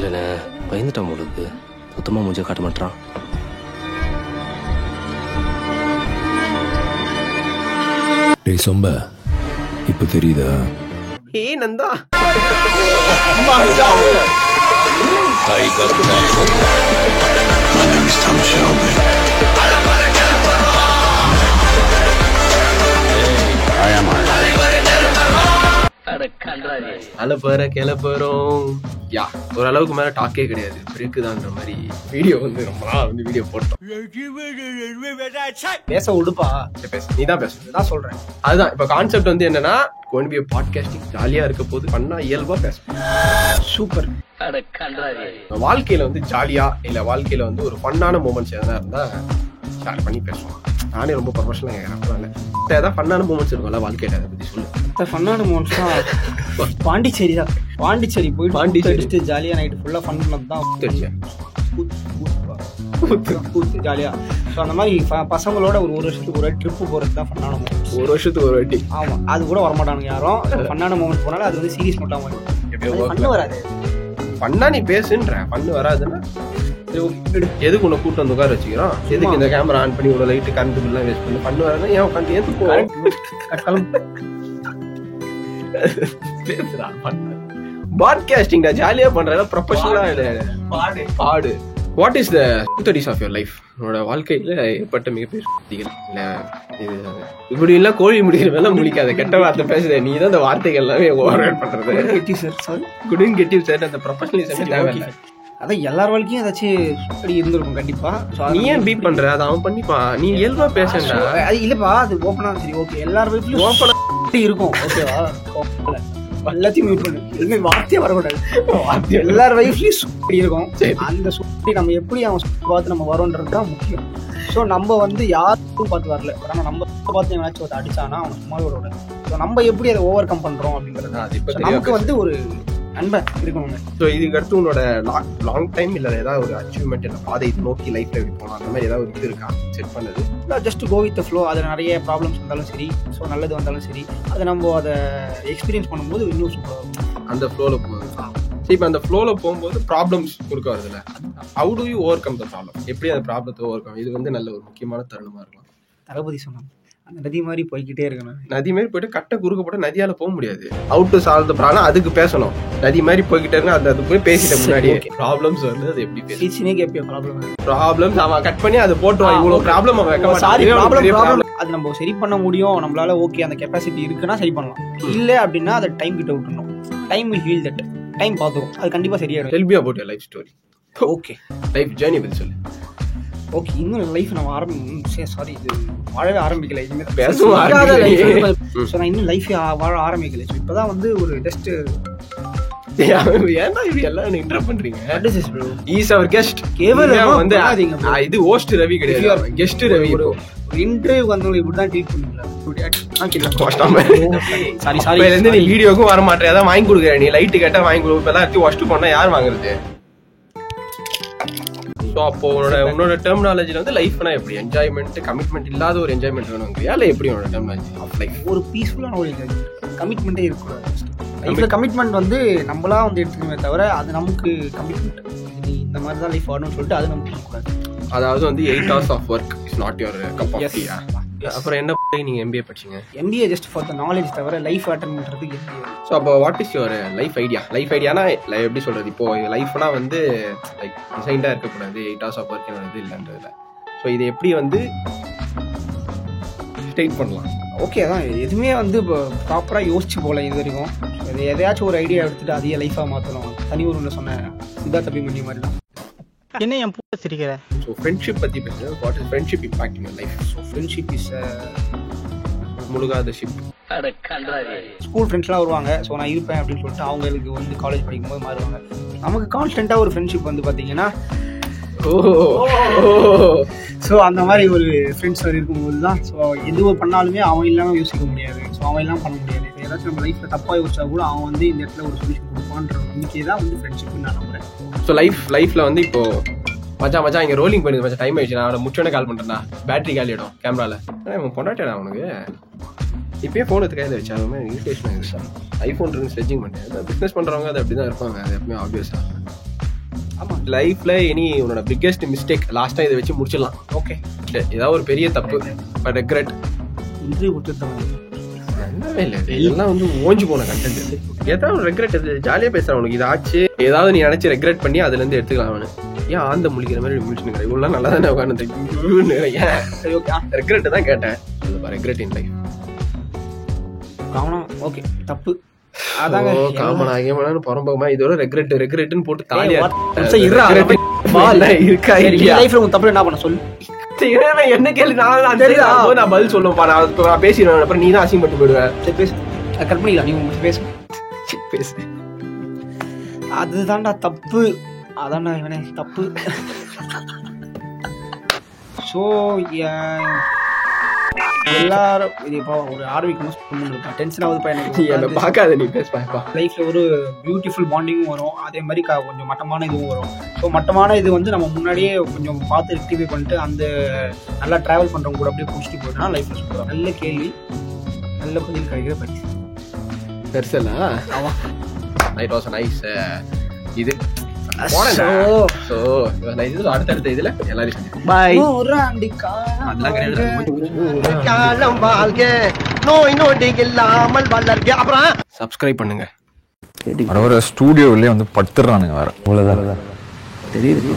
இல்லைண்ணே பயந்துட்டான் உங்களுக்கு சுத்தமாக மூஞ்ச காட்ட மாட்டான். டேய் சொம்ப, இப்போ தெரியுதா? ஏய் நந்தா அலப்பற கிளப்பறோம். யா ஓரளவுக்கு மேல டாக்கே கிடையாது, இருக்குதான்ற மாதிரி வீடியோ வந்து ரொம்ப நாள் வந்து வீடியோ போட்டோம். பேச உடுப்பா, நீ தான் பேச நான் சொல்றேன். அதுதான் இப்ப கான்செப்ட் வந்து என்னன்னா, பாட்காஸ்டிங் ஜாலியா இருக்க போது பண்ணா இயல்பா பேசணும். சூப்பர். வாழ்க்கையில வந்து ஜாலியா இல்ல வாழ்க்கையில வந்து ஒரு ஃபன்னான மூமெண்ட்ஸ் எதனா இருந்தா ஷேர் பண்ணி பேசுவோம். நானே ரொம்ப ப்ரொஃபஷனலா கேட்கறேன். ஏதாவது ஃபன்னான மூமெண்ட்ஸ் இருக்கும்ல வாழ்க்கையில, அதை பத்தி சொல்லு. ஃபன்னான மூமெண்ட்ஸ் தான் பாண்டிச்சேரி தான். பாண்டிச்சேரி போய் பாண்டிச்சேரி ஜாலியா நைட்டு ஃபுல்லா ஃபன் பண்ணது தான் தெரியும். ஜாலியா. ஸோ அந்த மாதிரி பசங்களோட ஒரு வருஷத்துக்கு ஒரு ட்ரிப்பு போறது தான் ஃபன்னான மூமெண்ட்ஸ். ஒரு வருஷத்துக்கு ஒரு வாட்டி. ஆமா, அது கூட வரமாட்டானுங்க யாரும். ஃபன்னான மூமெண்ட் போனாலும் அது வந்து சீரியஸ் மட்டும் பண்ண வராது. பண்ணா நீ பேசுன்ற, பண்ணு வராதுன்னா எதுக்கு உன்னை கூட்டு வந்து உட்கார வச்சுக்கிறோம்? எதுக்கு இந்த கேமரா ஆன் பண்ணி இவ்வளவு லைட்டு கரண்ட் பில்லாம் வேஸ்ட் பண்ணி பண்ணு வராது? ஏன் உட்காந்து எதுக்கு பாட்காஸ்டிங் ஜாலியா பண்ற ப்ரொஃபஷனலா பாடு. What is the stories of your life? உன்னோட வாழ்க்கையில ஏற்பட்ட மிகப்பெரிய சுத்திகள் இல்ல இது இப்படி எல்லாம் கோழி முடிக்கிற மேல முடிக்காத கெட்ட வார்த்தை பேசுற நீ தான் அந்த வார்த்தைகள் எல்லாமே ஓவர் பண்றது. குடிங் கெட்டிவ் சார் அந்த ப்ரொஃபஷனலிசம் தேவையில்லை. அதான் எல்லார் வாழ்க்கையும் ஏதாச்சும் அப்படி இருந்திருக்கும் கண்டிப்பா. நீ ஏன் பீட் பண்ற? அதை அவன் பண்ணிப்பான், நீ இயல்பா பேசுறா. அது இல்லப்பா, அது ஓப்பனா சரி ஓகே. எல்லார் வீட்லயும் ஓப்பனா இருக்கும், ஓகேவா? எல்லாத்தையும் மியூட் பண்ணு, எதுவுமே வார்த்தையே வரக்கூடாது. எல்லார் வைஃப்லயும் சுத்தி இருக்கும். அந்த சுத்தி நம்ம எப்படி அவன் பார்த்து நம்ம வரோன்றது தான் முக்கியம். ஸோ நம்ம வந்து யாருக்கும் பார்த்து வரல, ஆனால் நம்ம பார்த்து எவனாச்சும் ஒரு அடிச்சானா அவன் சும்மாவே விட. ஸோ நம்ம எப்படி அதை ஓவர் கம் பண்றோம் அப்படின்றது நமக்கு வந்து ஒரு நண்பன் இருக்கணுங்க. ஸோ இதுக்கு அடுத்து உன்னோட லாங் டைம் இல்லை ஏதாவது ஒரு அச்சீவ்மெண்ட் இல்லை பாதை இது நோக்கி லைஃப்ல எப்படி போகலாம் அந்த மாதிரி ஏதாவது ஒரு இது இருக்கா செட் பண்ணது? Just go with the flow. அதில் நிறைய ப்ராப்ளம்ஸ் வந்தாலும் சரி, ஸோ நல்லது வந்தாலும் சரி, அதை நம்ம அதை எக்ஸ்பீரியன்ஸ் பண்ணும்போது இன்னும் சூப்பராக அந்த ஃப்ளோவில் போகுது. சரி, இப்போ அந்த ஃப்ளோவில் போகும்போது ப்ராப்ளம்ஸ் கொடுக்க வருதுல்ல, how to you over come the problem? எப்படி அந்த ப்ராப்ளத்தை ஓவர் கம்? இது வந்து நல்ல ஒரு முக்கியமான தருணமாக இருக்கும். தளபதி சொன்னாங்க, அந்த நதி மாதிரி போய்கிட்டே இருக்கணும். நதி மாதிரி போயிட்டு கட்டை குறுக்க போட்டு நதியால போக முடியாது. How to solve the problem அதுக்கு பேசணும். நதி மாதிரி போய்கிட்டே இருக்கு, அது போய் பேசிட்ட முன்னாடி ப்ராப்ளம்ஸ் வந்து அது எப்படி பேசினே கேட்பியா? ப்ராப்ளம்ஸ் அவன் கட் பண்ணி அதை போட்டுவான். இவ்வளவு ப்ராப்ளம் அவன் வைக்க மாட்டான். அது நம்ம சரி பண்ண முடியும் நம்மளால. ஓகே, அந்த கெப்பாசிட்டி இருக்குன்னா சரி பண்ணலாம். இல்லை அப்படின்னா அதை டைம் கிட்ட விட்டுணும். Time will heal that. Time பார்த்துக்கும், அது கண்டிப்பா சரியாயிடும். Tell me about your life story. Okay, life journey பத்தி சொல்லு. ஓகே, இன்னும் லைஃப் நம்ம சாரி இது வாழவே ஆரம்பிக்கல. நான் இன்னும் லைஃப் வாழ ஆரம்பிக்கல. இப்பதான் வந்து ஒரு ஜஸ்ட் ஏன்னா இது எல்லாம் இன்டர் பண்றீங்க. இஸ் அவர் கெஸ்ட் வந்து இது ஹோஸ்ட் ரவி கிடையாது, கெஸ்ட் ரவி. இன்டர்வியூ வந்தவங்க இப்படிதான் ட்ரீட் பண்ணுவீங்களா? நீ வீடியோக்கும் வர மாட்டேன், அதான் வாங்கி கொடுக்குற. நீ லைட்டு கேட்டா வாங்கி கொடுப்ப, எல்லாத்தையும் வாஷ்ட் பண்ணா யார் வாங்குறது? ஸோ அப்போ உன்னோட டெர்மினாலஜில வந்து லைஃப்னா எப்படி? என்ஜாய்மெண்ட், கமிட்மெண்ட் இல்லாத ஒரு என்ஜாய்மெண்ட் வேணுங்கிறியா? இல்லை எப்படி உன்னோட டெர்மினாலஜி ஆஃப் லைஃப்? ஒரு பீஸ்ஃபுல்லான ஒரு கமிட்மெண்ட்டே இருக்கக்கூடாது. லைஃப்ல கமிட்மெண்ட் வந்து நம்மளா வந்து எடுத்துக்கணுமே தவிர அது நமக்கு கமிட்மெண்ட் நீ இந்த மாதிரி தான் லைஃப் வரணும்னு சொல்லிட்டு அது நமக்கு இருக்கக்கூடாது. அதாவது வந்து 8 hours of work is not your cup of tea. அப்புறம் என்ன நீங்க எம்பிஏ படிச்சீங்க? MBA just for the knowledge தவிர லைஃப் அட்டெண்ட் பண்றதுக்கு எம்பிஏ. ஸோ அப்போ what is your life idea? Life ஐடியானா எப்படி சொல்றது? இப்போ லைஃப்னா வந்து லைக் டிசைன்டா இருக்கக்கூடாது, 8 hours ஆஃப் ஒர்க் என்னது இல்லைன்றதுல. ஸோ இதை எப்படி வந்து ஸ்டேட் பண்ணலாம்? ஓகே, அதான் எதுவுமே வந்து இப்போ ப்ராப்பராக யோசிச்சு போகல இது வரைக்கும். எதையாச்சும் ஒரு ஐடியா எடுத்துட்டு அதையே லைஃபாக மாற்றணும். தனி ஊரில் சொன்ன சித்தார்த் அபிமன்யு மாதிரி தான். என்ன என் பூ சிரிக்கிற? ஸோ ஃப்ரெண்ட்ஷிப் பற்றி பேசுகிறேன். What is friendship impact in your life? So friendship is முழுகாத ஷிப். ஸ்கூல் ஃப்ரெண்ட்ஸ்லாம் வருவாங்க, ஸோ நான் இருப்பேன் அப்படின்னு சொல்லிட்டு அவங்களுக்கு வந்து காலேஜ் படிக்கும்போது மாறுவாங்க. நமக்கு கான்ஸ்டண்ட்டாக ஒரு ஃப்ரெண்ட்ஷிப் வந்து பார்த்தீங்கன்னா ஸோ அந்த மாதிரி ஒரு ஃப்ரெண்ட்ஸ் இருக்கும்போது தான் ஸோ எது பண்ணாலுமே அவன் இல்லாமல் யோசிக்க முடியாது. ஸோ அவன் எல்லாம் பண்ண முடியாது. இப்போ ஏதாச்சும் நம்ம லைஃப்பில் தப்பாக யோசிச்சா கூட அவன் வந்து இந்த இடத்துல ஒரு சொல்யூஷன் கொடுப்பான்ற நம்பிக்கை தான் வந்து ஃப்ரெண்ட்ஷிப்னு நான் நம்புறேன். ஸோ லைஃப்பில் வந்து இப்போ மச்சான் இங்கே ரோலிங் பண்ணுது மச்சான், டைம் ஆயிடுச்சு, நான் அவனை முச்சோடனே கால் பண்ணுறேன்னா பேட்டரி காலிடும் கேமராவில். அவன் பொண்டாட்டேடா அவனுக்கு இப்போயே ஃபோன் எடுத்து கையில் வச்சு அதுவுமே இரிட்டேஷன் ஆகிடுச்சு. ஐஃபோன் இருக்கு ஸ்ட்ரெச்சிங் பண்ணேன். பிஸ்னஸ் பண்ணுறவங்க அது அப்படி தான் இருப்பாங்க, அது எப்பவுமே ஆப்வியஸாக. ஆமா லைஃப்ல இனி உன்னோட பிக்கெஸ்ட் மிஸ்டேக் லாஸ்டா இதை வச்சு முடிச்சிடலாம். ஓகே ஏதாவது ஒரு பெரிய தப்பு பட் ரெக்ரெட் இன்டர்வியூ கொடுத்துருந்தாங்க என்னவே இல்லை. இதெல்லாம் வந்து ஓஞ்சு போன கண்டென்ட். ஏதாவது ஒரு ரெக்ரெட் ஜாலியா பேசுறான். உனக்கு இது ஆச்சு ஏதாவது நீ நினைச்சு ரெக்ரெட் பண்ணி அதுல இருந்து எடுத்துக்கலாம். அவனு ஏன் ஆந்த முழிக்கிற மாதிரி முடிச்சுன்னு இவ்வளவு நல்லா தானே உட்காந்து ஏன் சரி ஓகே ரெக்ரெட் தான் கேட்டேன். ரெக்ரெட் இன் லைஃப் காமனா ஓகே தப்பு அதாங்க காமனா ஏமானு பரம்பமா இதோட ரெக்ரெட்னு போட்டு தாலியா இருக்கா இல்லையா லைஃப்ல உன் தப்பு என்ன பண்ண சொல்லு. என்ன கேள்வி நான் பதில் சொல்லுவேன்ப்பா. நான் பேசிடுவேன் அப்புறம் நீ தான் அசிங்கப்பட்டு போயிடுவேன். சரி பேசு கட் பண்ணிக்கலாம் நீ உங்களுக்கு பேசு பேசு அதுதான்டா தப்பு அதான்டா இவனே தப்பு. ஸோ எல்லாரும் இது இப்போ ஒரு ஆர்விக்கு டென்ஷன் ஆகுது பையன் பார்க்காத நீ பேசுப்பா. லைஃப்ல ஒரு பியூட்டிஃபுல் பாண்டிங்கும் வரும் அதே மாதிரி கொஞ்சம் மட்டமான இதுவும் வரும். ஸோ மட்டமான இது வந்து நம்ம முன்னாடியே கொஞ்சம் பார்த்து ரெக்டிஃபை பண்ணிட்டு அந்த நல்லா ட்ராவல் பண்ணுறவங்க கூட அப்படியே பிடிச்சிட்டு போயிட்டோம்னா லைஃப்ல சூப்பராக. நல்ல கேள்வி நல்ல பதில் கிடைக்கிற பரிசு பெருசல்ல. ஆமா இட் வாஸ் நைஸ். இது அடுத்தடுத்த இதுல எல்லாரும் சப்ஸ்கிரைப் பண்ணுங்க. ஸ்டூடியோவிலே வந்து படுத்துறானுங்க வேற அவ்வளோதான் தெரியுது.